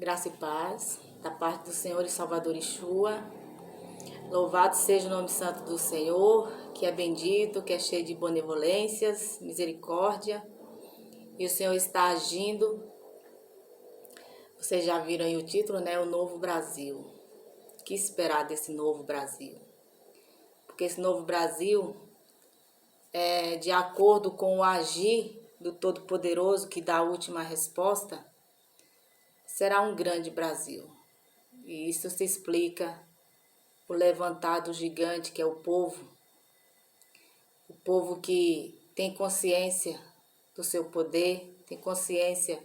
Graça e paz, da parte do Senhor e Salvador Yeshua. Louvado seja o nome santo do Senhor, que é bendito, que é cheio de benevolências, misericórdia. E o Senhor está agindo. Vocês já viram aí o título, né? O Novo Brasil. O que esperar desse novo Brasil? Porque esse novo Brasil, de acordo com o agir do Todo-Poderoso, que dá a última resposta, será um grande Brasil. E isso se explica o levantado gigante que é o povo que tem consciência do seu poder, tem consciência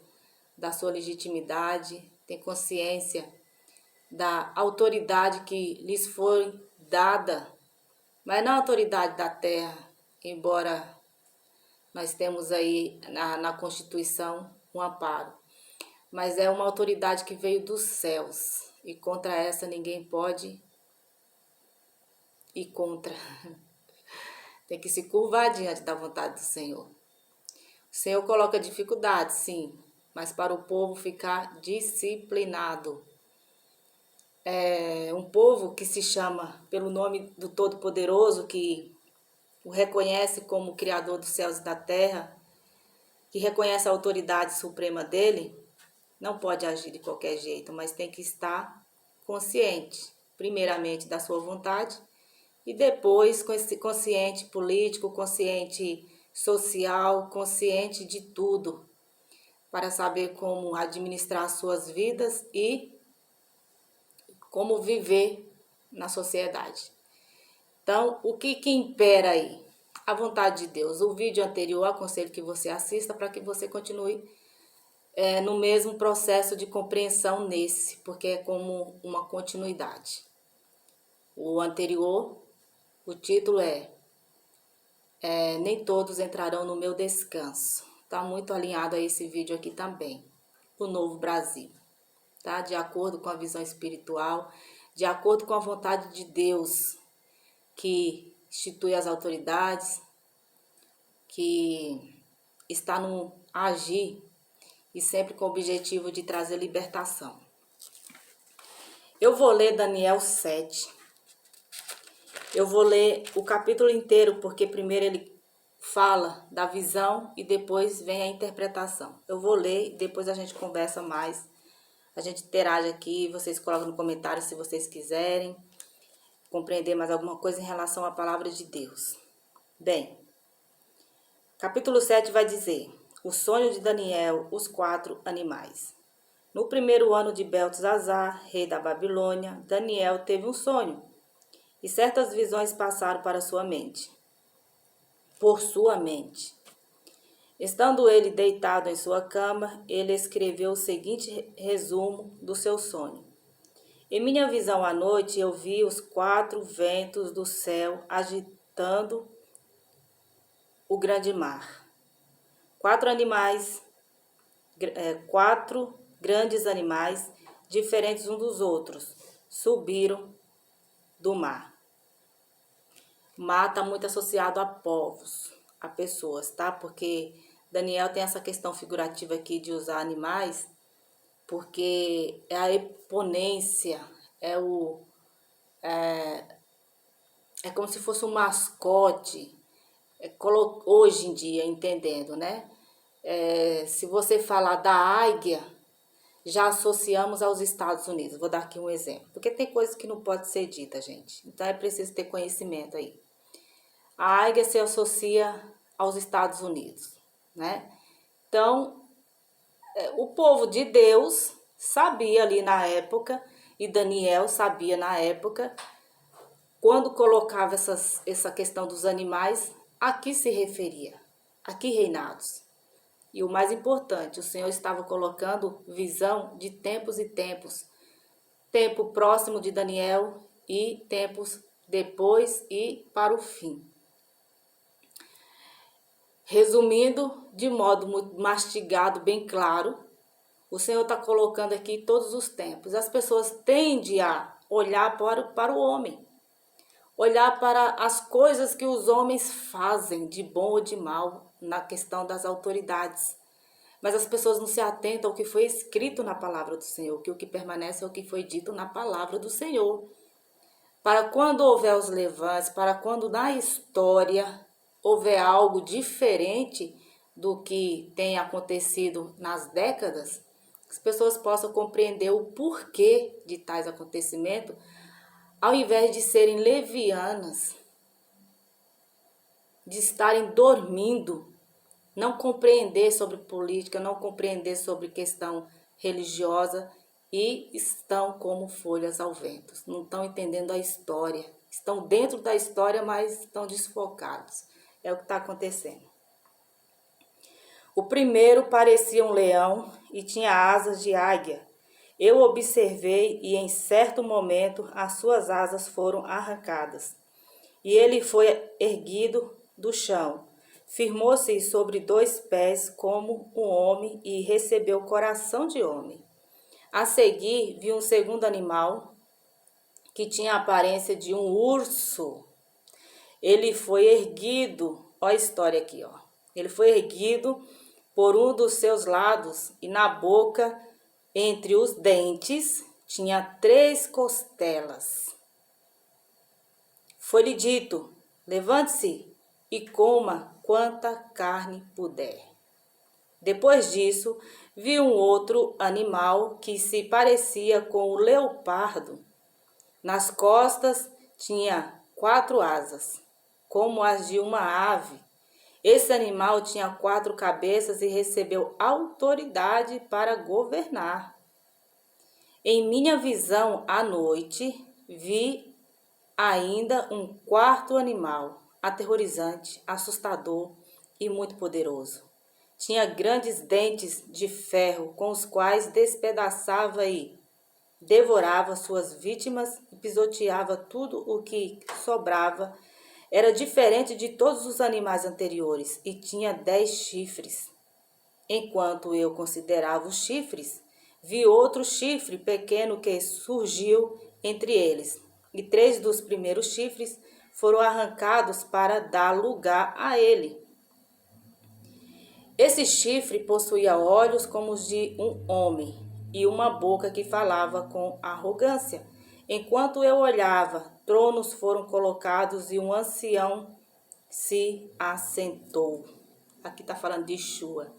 da sua legitimidade, tem consciência da autoridade que lhes foi dada, mas não a autoridade da terra, embora nós temos aí na Constituição um amparo, mas é uma autoridade que veio dos céus e contra essa ninguém pode ir contra. Tem que se curvar diante da vontade do Senhor. O Senhor coloca dificuldades, sim, mas para o povo ficar disciplinado. É um povo que se chama pelo nome do Todo-Poderoso, que o reconhece como Criador dos céus e da terra, que reconhece a autoridade suprema dele, não pode agir de qualquer jeito, mas tem que estar consciente, primeiramente, da sua vontade, e depois consciente político, consciente social, consciente de tudo, para saber como administrar suas vidas e como viver na sociedade. Então, o que impera aí? A vontade de Deus. O vídeo anterior, aconselho que você assista para que você continue no mesmo processo de compreensão nesse, porque é como uma continuidade. O anterior, o título Nem todos entrarão no meu descanso. Está muito alinhado a esse vídeo aqui também. O Novo Brasil. Tá? De acordo com a visão espiritual, de acordo com a vontade de Deus, que institui as autoridades, que está no agir e sempre com o objetivo de trazer libertação. Eu vou ler Daniel 7. Eu vou ler o capítulo inteiro, porque primeiro ele fala da visão e depois vem a interpretação. Eu vou ler e depois a gente conversa mais. A gente interage aqui, vocês colocam no comentário se vocês quiserem compreender mais alguma coisa em relação à palavra de Deus. Bem, capítulo 7 vai dizer: o sonho de Daniel, os 4 animais. No primeiro ano de Beltesazar, rei da Babilônia, Daniel teve um sonho, e certas visões passaram por sua mente. Estando ele deitado em sua cama, ele escreveu o seguinte resumo do seu sonho. Em minha visão à noite, eu vi os 4 ventos do céu agitando o grande mar. 4 grandes animais, diferentes uns dos outros, subiram do mar. Mar está muito associado a povos, a pessoas, tá? Porque Daniel tem essa questão figurativa aqui de usar animais, porque é a eponência, é como se fosse um mascote, hoje em dia, entendendo, né? Se você falar da águia, já associamos aos Estados Unidos. Vou dar aqui um exemplo, porque tem coisas que não pode ser dita, gente. Então é preciso ter conhecimento aí. A águia se associa aos Estados Unidos, né? Então, o povo de Deus sabia ali na época, e Daniel sabia na época, quando colocava essa questão dos animais, a que se referia? A que reinados? E o mais importante, o Senhor estava colocando visão de tempos e tempos. Tempo próximo de Daniel e tempos depois e para o fim. Resumindo, de modo muito mastigado, bem claro, o Senhor está colocando aqui todos os tempos. As pessoas tendem a olhar para o homem, olhar para as coisas que os homens fazem, de bom ou de mal, na questão das autoridades. Mas as pessoas não se atentam ao que foi escrito na palavra do Senhor, que o que permanece é o que foi dito na palavra do Senhor. Para quando houver os levantes, para quando na história houver algo diferente do que tem acontecido nas décadas, as pessoas possam compreender o porquê de tais acontecimentos, ao invés de serem levianas, de estarem dormindo, não compreender sobre política, não compreender sobre questão religiosa e estão como folhas ao vento. Não estão entendendo a história. Estão dentro da história, mas estão desfocados. É o que está acontecendo. O primeiro parecia um leão e tinha asas de águia. Eu observei e em certo momento as suas asas foram arrancadas. E ele foi erguido do chão. Firmou-se sobre 2 pés como um homem e recebeu coração de homem. A seguir, vi um segundo animal que tinha a aparência de um urso. Ele foi erguido, olha a história aqui, ó. Ele foi erguido por um dos seus lados e na boca, entre os dentes, tinha 3 costelas. Foi-lhe dito: levante-se e coma quanta carne puder. Depois disso, vi um outro animal que se parecia com o leopardo. Nas costas tinha 4 asas, como as de uma ave. Esse animal tinha 4 cabeças e recebeu autoridade para governar. Em minha visão à noite, vi ainda um 4º animal, aterrorizante, assustador e muito poderoso. Tinha grandes dentes de ferro, com os quais despedaçava e devorava suas vítimas e pisoteava tudo o que sobrava. Era diferente de todos os animais anteriores e tinha 10 chifres. Enquanto eu considerava os chifres, vi outro chifre pequeno que surgiu entre eles, e 3 dos primeiros chifres foram arrancados para dar lugar a ele. Esse chifre possuía olhos como os de um homem e uma boca que falava com arrogância. Enquanto eu olhava, tronos foram colocados e um ancião se assentou. Aqui está falando de Yeshua.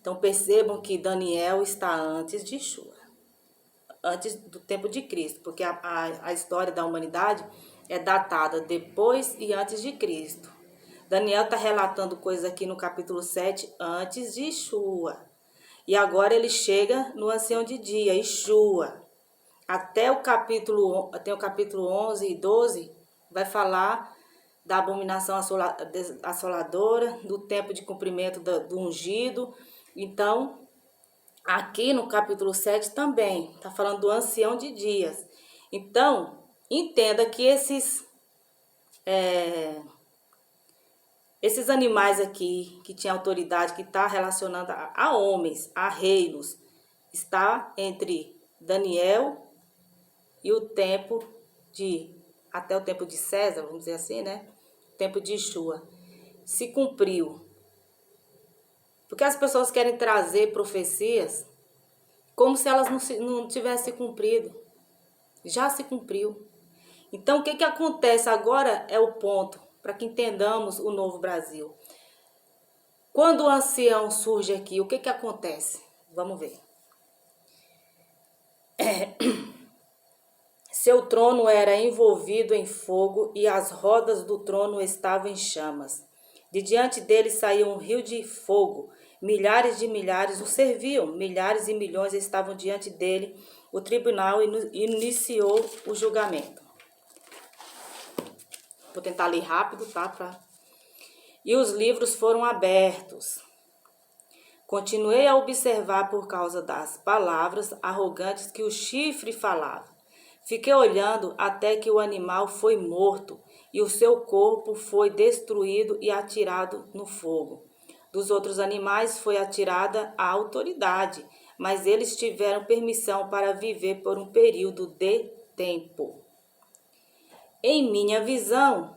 Então percebam que Daniel está antes de Yeshua, antes do tempo de Cristo, porque a história da humanidade é datada depois e antes de Cristo. Daniel está relatando coisas aqui no capítulo 7 antes de Yeshua. E agora ele chega no ancião de dia, Yeshua. Até o capítulo 11 e 12 vai falar da abominação assoladora, do tempo de cumprimento do ungido. Então, aqui no capítulo 7 também está falando do ancião de dias. Então, entenda que esses animais aqui, que tinha autoridade, que está relacionando a homens, a reinos, está entre Daniel e o tempo até o tempo de César, vamos dizer assim, né? O tempo de Yeshua. Se cumpriu. Porque as pessoas querem trazer profecias como se elas não tivessem cumprido. Já se cumpriu. Então, o que acontece agora é o ponto, para que entendamos o novo Brasil. Quando o ancião surge aqui, o que acontece? Vamos ver. Seu trono era envolvido em fogo e as rodas do trono estavam em chamas. De diante dele saía um rio de fogo. Milhares de milhares o serviam, milhares e milhões estavam diante dele. O tribunal iniciou o julgamento. Vou tentar ler rápido, tá? E os livros foram abertos. Continuei a observar por causa das palavras arrogantes que o chifre falava. Fiquei olhando até que o animal foi morto e o seu corpo foi destruído e atirado no fogo. Dos outros animais foi atirada a autoridade, mas eles tiveram permissão para viver por um período de tempo. Em minha visão,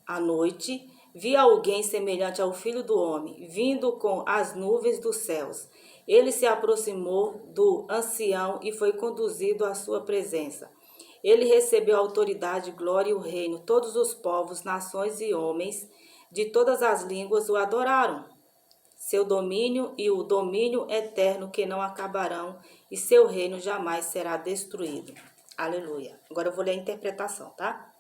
à noite, vi alguém semelhante ao Filho do Homem, vindo com as nuvens dos céus. Ele se aproximou do ancião e foi conduzido à sua presença. Ele recebeu autoridade, glória e o reino. Todos os povos, nações e homens de todas as línguas o adoraram. Seu domínio e o domínio eterno que não acabarão, e seu reino jamais será destruído. Aleluia. Agora eu vou ler a interpretação, tá?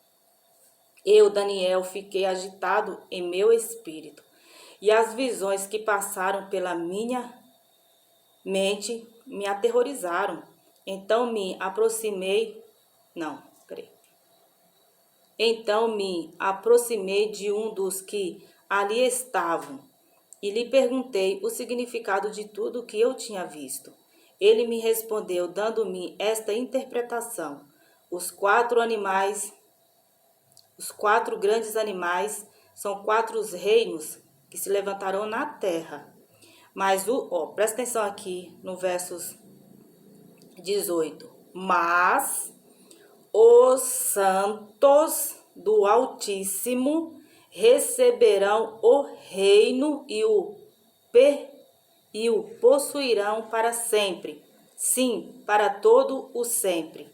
Eu, Daniel, fiquei agitado em meu espírito, e as visões que passaram pela minha mente me aterrorizaram. Então me aproximei de um dos que ali estavam e lhe perguntei o significado de tudo o que eu tinha visto. Ele me respondeu, dando-me esta interpretação: os quatro grandes animais são quatro reinos que se levantarão na terra. Mas presta atenção aqui no versos 18. Mas os santos do Altíssimo receberão o reino e o possuirão para sempre. Sim, para todo o sempre.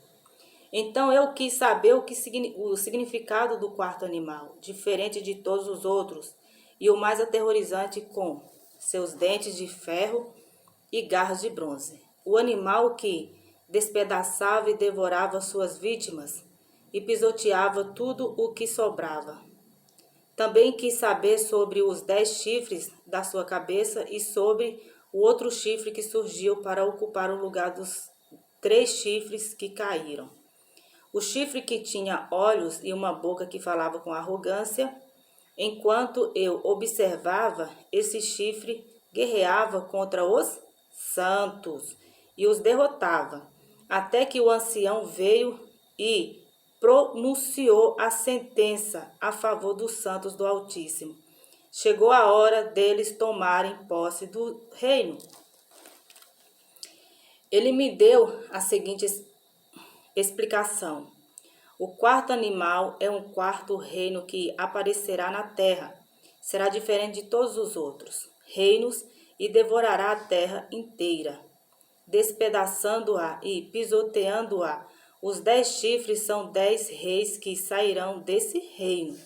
Então eu quis saber o significado do quarto animal, diferente de todos os outros, e o mais aterrorizante, com seus dentes de ferro e garras de bronze. O animal que despedaçava e devorava suas vítimas e pisoteava tudo o que sobrava. Também quis saber sobre os 10 chifres da sua cabeça e sobre o outro chifre que surgiu para ocupar o lugar dos 3 chifres que caíram. O chifre que tinha olhos e uma boca que falava com arrogância. Enquanto eu observava, esse chifre guerreava contra os santos e os derrotava, até que o ancião veio e pronunciou a sentença a favor dos santos do Altíssimo. Chegou a hora deles tomarem posse do reino. Ele me deu a seguinte explicação: o quarto animal é um quarto reino que aparecerá na terra. Será diferente de todos os outros reinos e devorará a terra inteira, despedaçando-a e pisoteando-a. Os 10 chifres são 10 reis que sairão desse reino.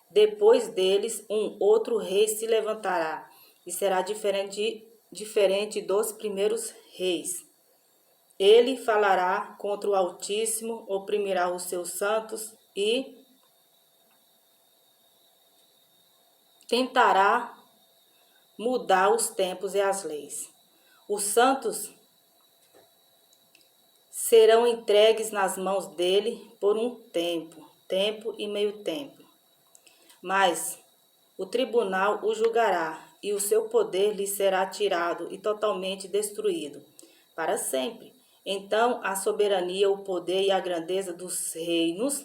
Depois deles, um outro rei se levantará e será diferente dos primeiros reis. Ele falará contra o Altíssimo, oprimirá os seus santos e tentará mudar os tempos e as leis. Os santos serão entregues nas mãos dele por um tempo e meio tempo. Mas o tribunal o julgará e o seu poder lhe será tirado e totalmente destruído para sempre. Então a soberania, o poder e a grandeza dos reinos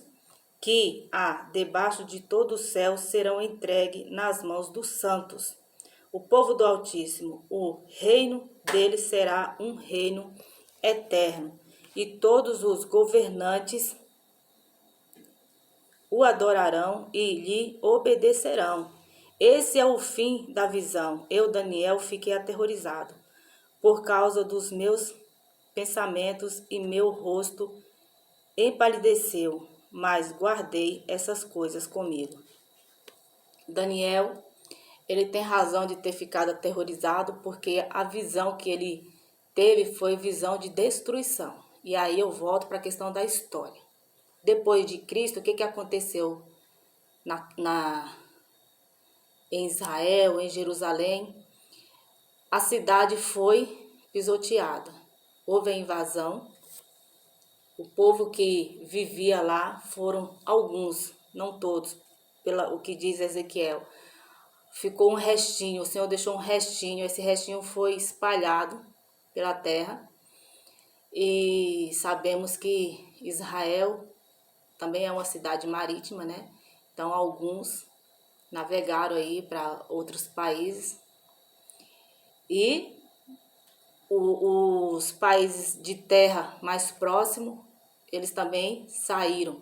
que há debaixo de todo o céu serão entregues nas mãos dos santos. O povo do Altíssimo, o reino dele será um reino eterno, e todos os governantes o adorarão e lhe obedecerão. Esse é o fim da visão. Eu, Daniel, fiquei aterrorizado por causa dos meus pensamentos e meu rosto empalideceu, mas guardei essas coisas comigo. Daniel, ele tem razão de ter ficado aterrorizado, porque a visão que ele teve foi visão de destruição. E aí eu volto para a questão da história. Depois de Cristo, o que aconteceu em Israel, em Jerusalém? A cidade foi pisoteada. Houve a invasão. O povo que vivia lá foram alguns, não todos, pelo que diz Ezequiel. Ficou um restinho, o Senhor deixou um restinho, esse restinho foi espalhado pela terra. E sabemos que Israel também é uma cidade marítima, né? Então alguns navegaram aí para outros países. E os países de terra mais próximos, eles também saíram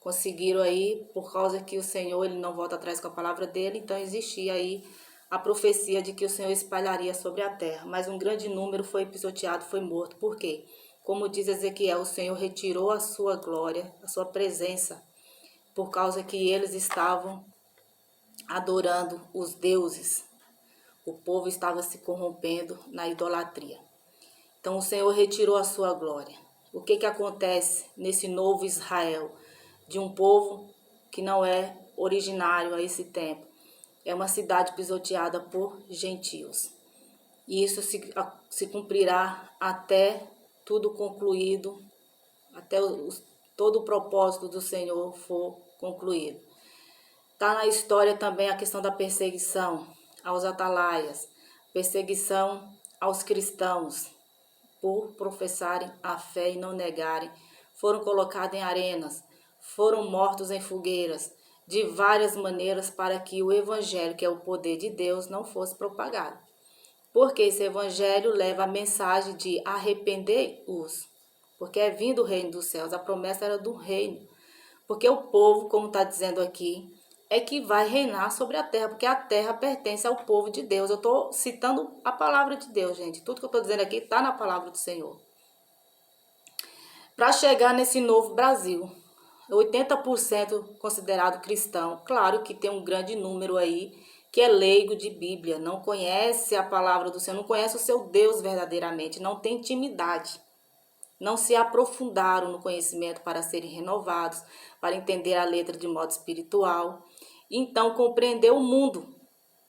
conseguiram aí, por causa que o Senhor ele não volta atrás com a palavra dele, então existia aí a profecia de que o Senhor espalharia sobre a terra. Mas um grande número foi pisoteado, foi morto. Por quê? Como diz Ezequiel, o Senhor retirou a sua glória, a sua presença, por causa que eles estavam adorando os deuses. O povo estava se corrompendo na idolatria. Então o Senhor retirou a sua glória. O que acontece nesse novo Israel? De um povo que não é originário a esse tempo. É uma cidade pisoteada por gentios. E isso se cumprirá até tudo concluído, até todo o propósito do Senhor for concluído. Está na história também a questão da perseguição aos atalaias, perseguição aos cristãos por professarem a fé e não negarem. Foram colocados em arenas, foram mortos em fogueiras, de várias maneiras para que o evangelho, que é o poder de Deus, não fosse propagado. Porque esse evangelho leva a mensagem de arrepender-os, porque é vindo o reino dos céus, a promessa era do reino. Porque o povo, como está dizendo aqui, é que vai reinar sobre a terra, porque a terra pertence ao povo de Deus. Eu estou citando a palavra de Deus, gente. Tudo que eu estou dizendo aqui está na palavra do Senhor. Para chegar nesse novo Brasil, 80% considerado cristão. Claro que tem um grande número aí que é leigo de Bíblia, não conhece a palavra do Senhor, não conhece o seu Deus verdadeiramente, não tem intimidade. Não se aprofundaram no conhecimento para serem renovados, para entender a letra de modo espiritual. Então, compreender o mundo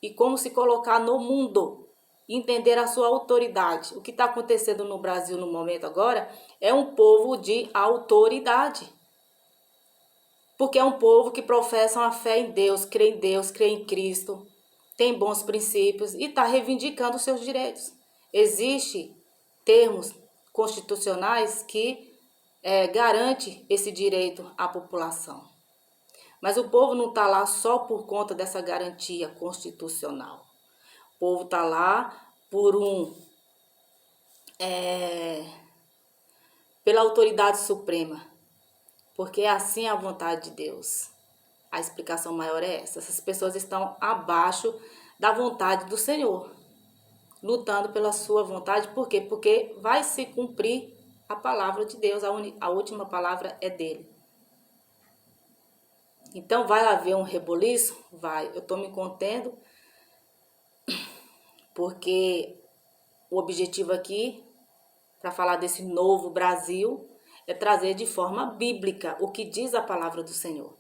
e como se colocar no mundo, entender a sua autoridade. O que está acontecendo no Brasil no momento agora é um povo de autoridade. Porque é um povo que professa uma fé em Deus, crê em Cristo, tem bons princípios e está reivindicando os seus direitos. Existem termos constitucionais que garante esse direito à população. Mas o povo não está lá só por conta dessa garantia constitucional. O povo está lá pela autoridade suprema, porque é assim a vontade de Deus. A explicação maior é essa. Essas pessoas estão abaixo da vontade do Senhor, lutando pela sua vontade. Por quê? Porque vai se cumprir a palavra de Deus, a última palavra é dele. Então vai haver um reboliço? Vai. Eu estou me contendo, porque o objetivo aqui, para falar desse novo Brasil, é trazer de forma bíblica o que diz a palavra do Senhor.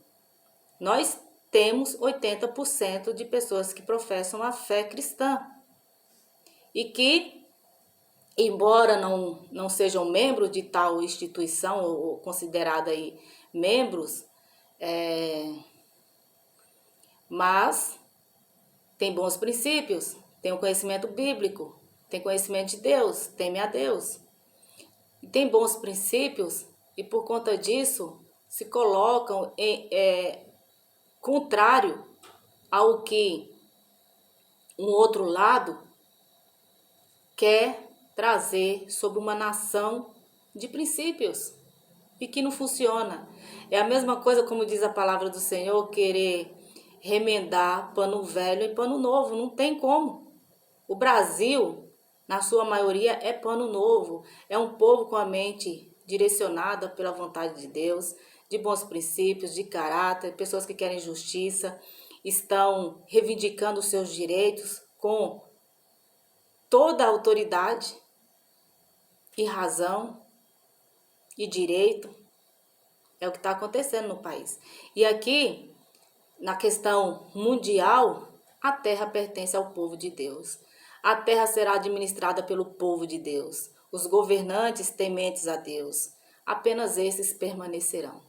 Nós temos 80% de pessoas que professam a fé cristã e que, embora não sejam membros de tal instituição ou considerada aí membros, mas tem bons princípios, tem o conhecimento bíblico, tem conhecimento de Deus, teme a Deus. E tem bons princípios e por conta disso se colocam contrário ao que um outro lado quer trazer sobre uma nação de princípios e que não funciona. É a mesma coisa, como diz a palavra do Senhor, querer remendar pano velho e pano novo. Não tem como. O Brasil, na sua maioria, é pano novo. É um povo com a mente direcionada pela vontade de Deus, de bons princípios, de caráter, pessoas que querem justiça, estão reivindicando os seus direitos com toda a autoridade e razão e direito. É o que está acontecendo no país. E aqui, na questão mundial, a terra pertence ao povo de Deus. A terra será administrada pelo povo de Deus. Os governantes tementes a Deus, apenas esses permanecerão.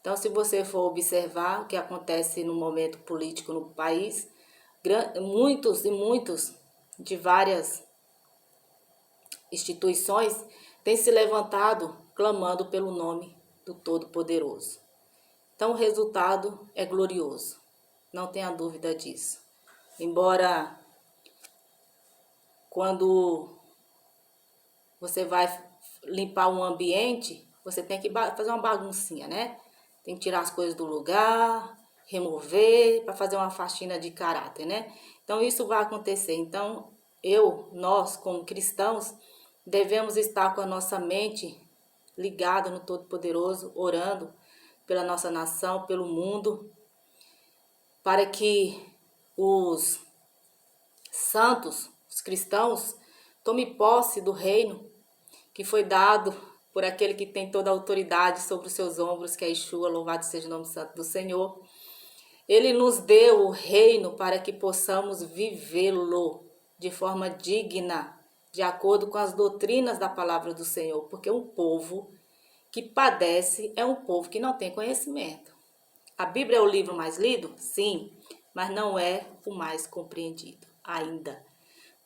Então, se você for observar o que acontece no momento político no país, muitos e muitos de várias instituições têm se levantado clamando pelo nome do Todo-Poderoso. Então, o resultado é glorioso, não tenha dúvida disso. Embora, quando você vai limpar um ambiente, você tem que fazer uma baguncinha, né? Tem que tirar as coisas do lugar, remover, para fazer uma faxina de caráter, né? Então, isso vai acontecer. Então, nós, como cristãos, devemos estar com a nossa mente ligada no Todo-Poderoso, orando pela nossa nação, pelo mundo, para que os santos, os cristãos, tomem posse do reino que foi dado por aquele que tem toda a autoridade sobre os seus ombros, que é Yeshua, louvado seja o nome santo do Senhor. Ele nos deu o reino para que possamos vivê-lo de forma digna, de acordo com as doutrinas da palavra do Senhor, porque um povo que padece é um povo que não tem conhecimento. A Bíblia é o livro mais lido? Sim, mas não é o mais compreendido ainda.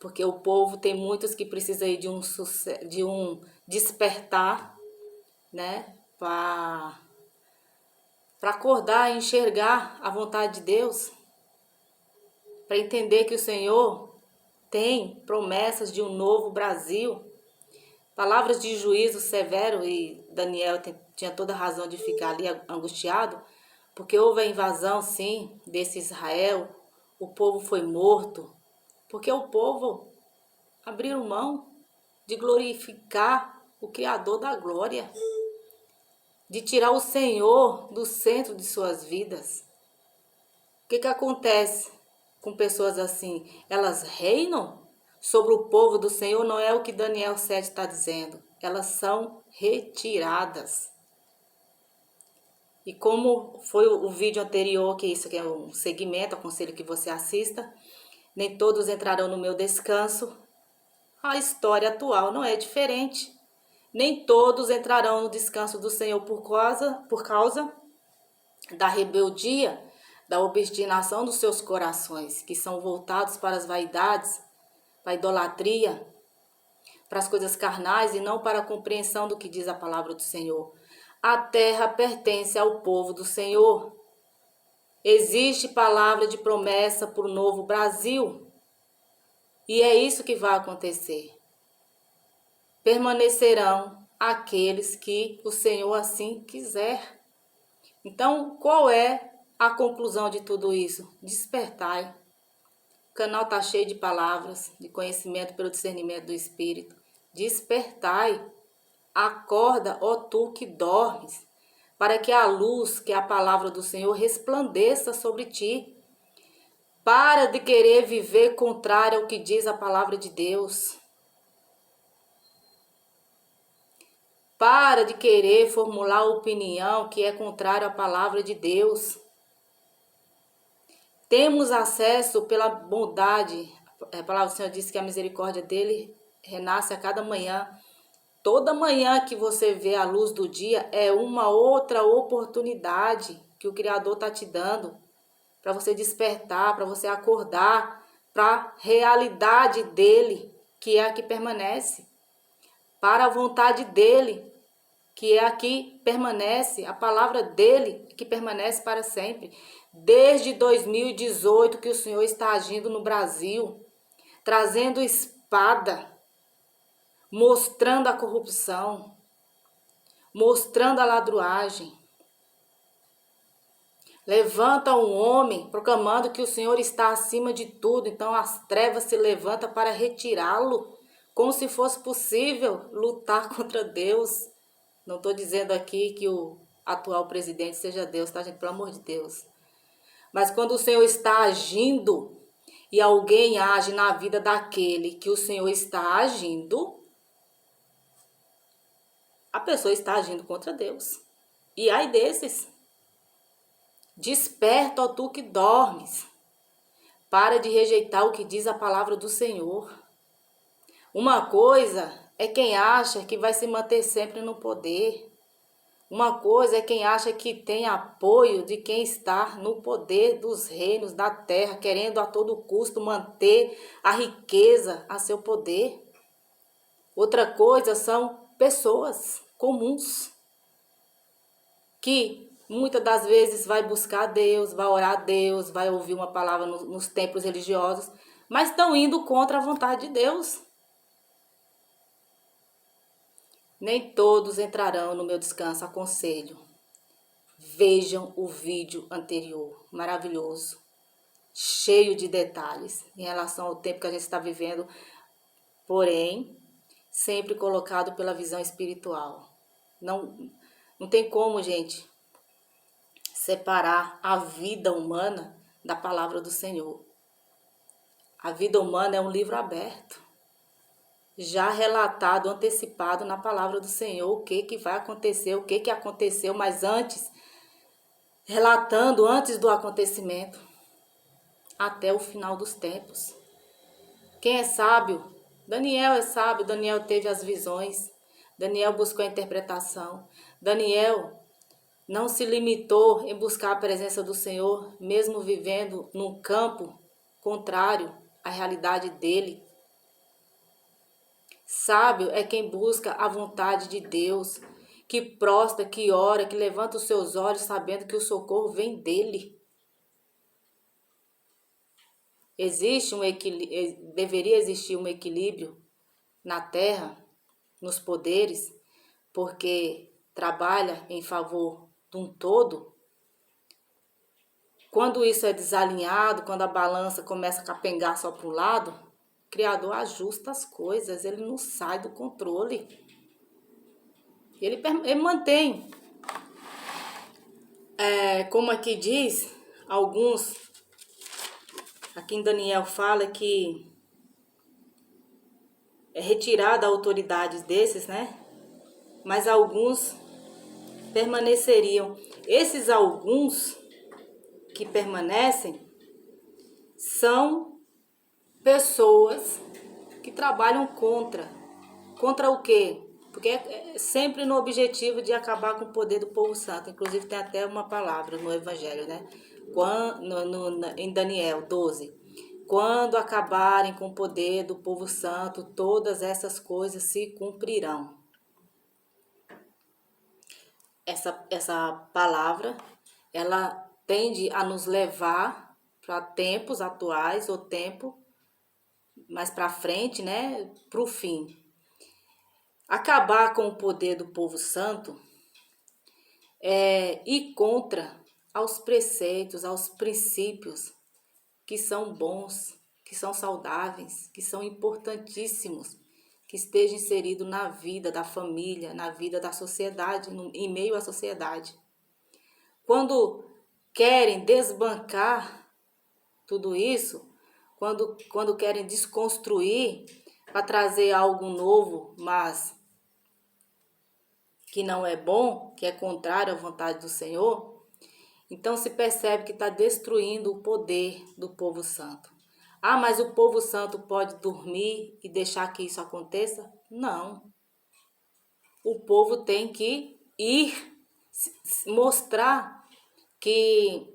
Porque o povo tem muitos que precisam aí de um despertar, né? Para acordar e enxergar a vontade de Deus. Para entender que o Senhor tem promessas de um novo Brasil. Palavras de juízo severo, e Daniel tinha toda a razão de ficar ali angustiado, porque houve a invasão, sim, desse Israel. O povo foi morto, porque o povo abriram mão de glorificar o Criador da glória, de tirar o Senhor do centro de suas vidas. O que acontece com pessoas assim? Elas reinam sobre o povo do Senhor, não é o que Daniel 7 está dizendo. Elas são retiradas. E como foi o vídeo anterior, que isso aqui é um segmento, aconselho que você assista, nem todos entrarão no meu descanso. A história atual não é diferente. Nem todos entrarão no descanso do Senhor por causa da rebeldia, da obstinação dos seus corações, que são voltados para as vaidades, para a idolatria, para as coisas carnais e não para a compreensão do que diz a palavra do Senhor. A terra pertence ao povo do Senhor. Existe palavra de promessa para o novo Brasil. E é isso que vai acontecer. Permanecerão aqueles que o Senhor assim quiser. Então, qual é a conclusão de tudo isso? Despertai. O canal está cheio de palavras, de conhecimento pelo discernimento do Espírito. Despertai. Acorda, ó tu que dormes, para que a luz, que é a palavra do Senhor, resplandeça sobre ti. Para de querer viver contrário ao que diz a palavra de Deus. Para de querer formular opinião que é contrária à palavra de Deus. Temos acesso pela bondade. A palavra do Senhor diz que a misericórdia dele renasce a cada manhã. Toda manhã que você vê a luz do dia é uma outra oportunidade que o Criador está te dando para você despertar, para você acordar para a realidade dele, que é a que permanece, para a vontade dele, que é a que permanece, a palavra dele que permanece para sempre. Desde 2018 que o Senhor está agindo no Brasil, trazendo espada, mostrando a corrupção, mostrando a ladruagem. Levanta um homem proclamando que o Senhor está acima de tudo, então as trevas se levantam para retirá-lo, como se fosse possível lutar contra Deus. Não estou dizendo aqui que o atual presidente seja Deus, tá, gente? Pelo amor de Deus. Mas quando o Senhor está agindo e alguém age na vida daquele que o Senhor está agindo, a pessoa está agindo contra Deus. E ai desses. Desperta, ó tu que dormes. Para de rejeitar o que diz a palavra do Senhor. Uma coisa é quem acha que vai se manter sempre no poder. Uma coisa é quem acha que tem apoio de quem está no poder dos reinos da terra, querendo a todo custo manter a riqueza a seu poder. Outra coisa são pessoas comuns, que muitas das vezes vai buscar Deus, vai orar a Deus, vai ouvir uma palavra nos templos religiosos, mas estão indo contra a vontade de Deus. Nem todos entrarão no meu descanso, aconselho. vejam o vídeo anterior, maravilhoso, cheio de detalhes em relação ao tempo que a gente está vivendo, porém, sempre colocado pela visão espiritual. Não tem como, gente, separar a vida humana da palavra do Senhor. A vida humana é um livro aberto, já relatado, antecipado na palavra do Senhor, o que vai acontecer, o que aconteceu, mas antes, relatando antes do acontecimento, até o final dos tempos. Quem é sábio? Daniel é sábio, Daniel teve as visões, Daniel buscou a interpretação, Daniel não se limitou em buscar a presença do Senhor, mesmo vivendo num campo contrário à realidade dele. Sábio é quem busca a vontade de Deus, que prostra, que ora, que levanta os seus olhos sabendo que o socorro vem dele. Deveria existir um equilíbrio na terra, nos poderes, porque trabalha em favor de um todo. Quando isso é desalinhado, quando a balança começa a capengar só para um lado, o Criador ajusta as coisas, ele não sai do controle. Ele mantém, como aqui diz, alguns, aqui em Daniel fala que é retirada a autoridade desses, né? Mas alguns permaneceriam. Esses alguns que permanecem são pessoas que trabalham contra. Contra o quê? Porque é sempre no objetivo de acabar com o poder do povo santo. Inclusive tem até uma palavra no Evangelho, né? Em Daniel 12. Quando acabarem com o poder do povo santo, todas essas coisas se cumprirão. Essa palavra, ela tende a nos levar para tempos atuais ou tempo mais para frente, né? Para o fim. Acabar com o poder do povo santo é ir contra aos preceitos, aos princípios que são bons, que são saudáveis, que são importantíssimos, que estejam inseridos na vida da família, na vida da sociedade, em meio à sociedade. Quando querem desbancar tudo isso, quando querem desconstruir para trazer algo novo, mas que não é bom, que é contrário à vontade do Senhor, então se percebe que está destruindo o poder do povo santo. Ah, mas o povo santo pode dormir e deixar que isso aconteça? Não. O povo tem que ir mostrar que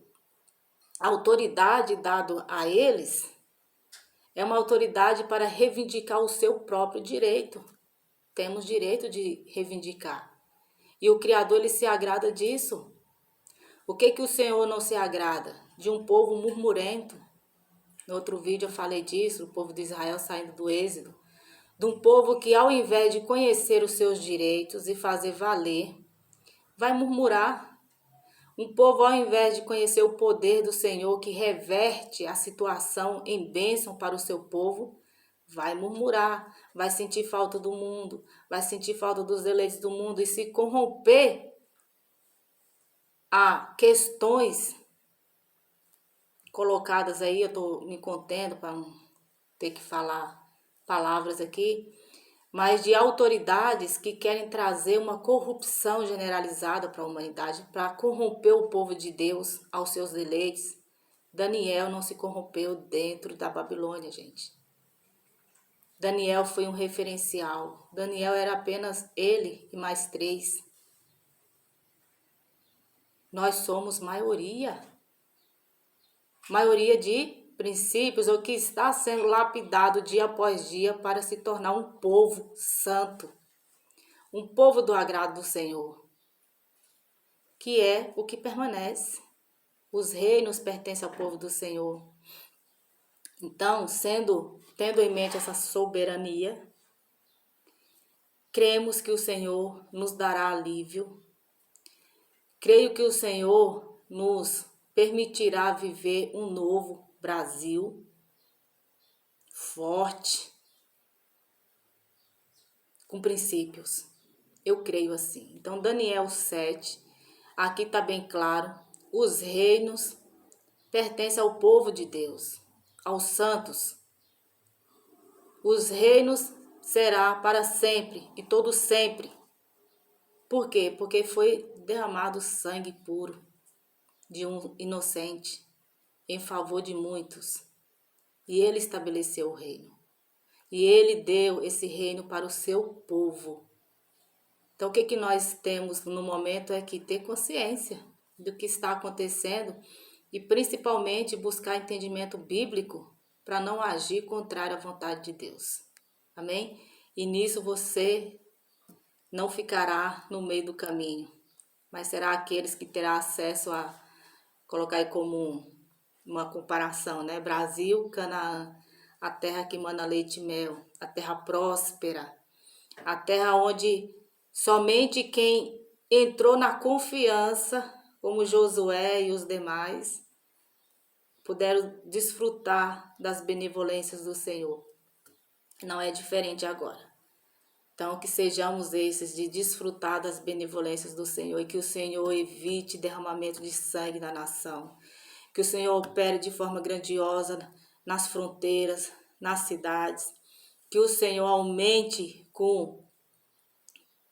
a autoridade dada a eles é uma autoridade para reivindicar o seu próprio direito. Temos direito de reivindicar. E o Criador, ele se agrada disso. O que o Senhor não se agrada? De um povo murmurento. No outro vídeo eu falei disso, o povo de Israel saindo do êxodo. De um povo que, ao invés de conhecer os seus direitos e fazer valer, vai murmurar. Um povo, ao invés de conhecer o poder do Senhor, que reverte a situação em bênção para o seu povo, vai murmurar, vai sentir falta do mundo, vai sentir falta dos eleitos do mundo e se corromper a questões colocadas aí. Eu estou me contendo para não ter que falar palavras aqui, mas de autoridades que querem trazer uma corrupção generalizada para a humanidade, para corromper o povo de Deus aos seus eleitos. Daniel não se corrompeu dentro da Babilônia, gente. Daniel foi um referencial. Daniel era apenas ele e mais 3. Nós somos maioria. Maioria de princípios, ou que está sendo lapidado dia após dia para se tornar um povo santo. Um povo do agrado do Senhor. Que é o que permanece. Os reinos pertencem ao povo do Senhor. Então, tendo em mente essa soberania, cremos que o Senhor nos dará alívio, creio que o Senhor nos permitirá viver um novo Brasil forte, com princípios. Eu creio assim. Então, Daniel 7, aqui está bem claro, os reinos pertencem ao povo de Deus, aos santos. Os reinos será para sempre e todo sempre. Por quê? Porque foi derramado sangue puro de um inocente em favor de muitos. E ele estabeleceu o reino. E ele deu esse reino para o seu povo. Então, o que nós temos no momento é que ter consciência do que está acontecendo e principalmente buscar entendimento bíblico para não agir contrário à vontade de Deus. Amém? E nisso você não ficará no meio do caminho, mas será aqueles que terá acesso a colocar aí como uma comparação, né? Brasil, Canaã, a terra que mana leite e mel, a terra próspera, a terra onde somente quem entrou na confiança, como Josué e os demais, puderam desfrutar das benevolências do Senhor. Não é diferente agora. Então, que sejamos esses de desfrutar das benevolências do Senhor e que o Senhor evite derramamento de sangue na nação. Que o Senhor opere de forma grandiosa nas fronteiras, nas cidades. Que o Senhor aumente com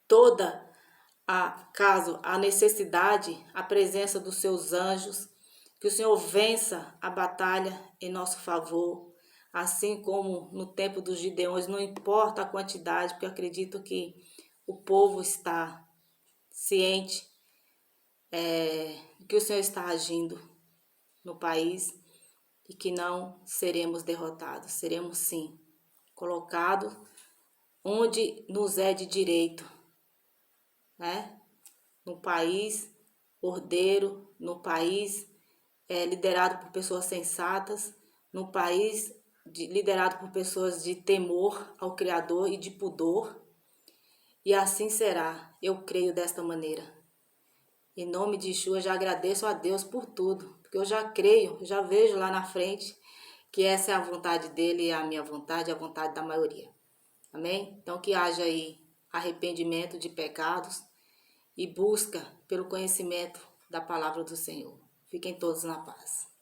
toda a necessidade, a presença dos seus anjos. Que o Senhor vença a batalha em nosso favor. Assim como no tempo dos Gideões, não importa a quantidade, porque eu acredito que o povo está ciente que o Senhor está agindo no país e que não seremos derrotados. Seremos sim colocados onde nos é de direito, né? No país ordeiro, no país liderado por pessoas sensatas, no país liderado por pessoas de temor ao Criador e de pudor. E assim será, eu creio desta maneira. Em nome de Yeshua, já agradeço a Deus por tudo, porque eu já creio, já vejo lá na frente que essa é a vontade dele e a minha vontade, a vontade da maioria. Amém? Então que haja aí arrependimento de pecados e busca pelo conhecimento da palavra do Senhor. Fiquem todos na paz.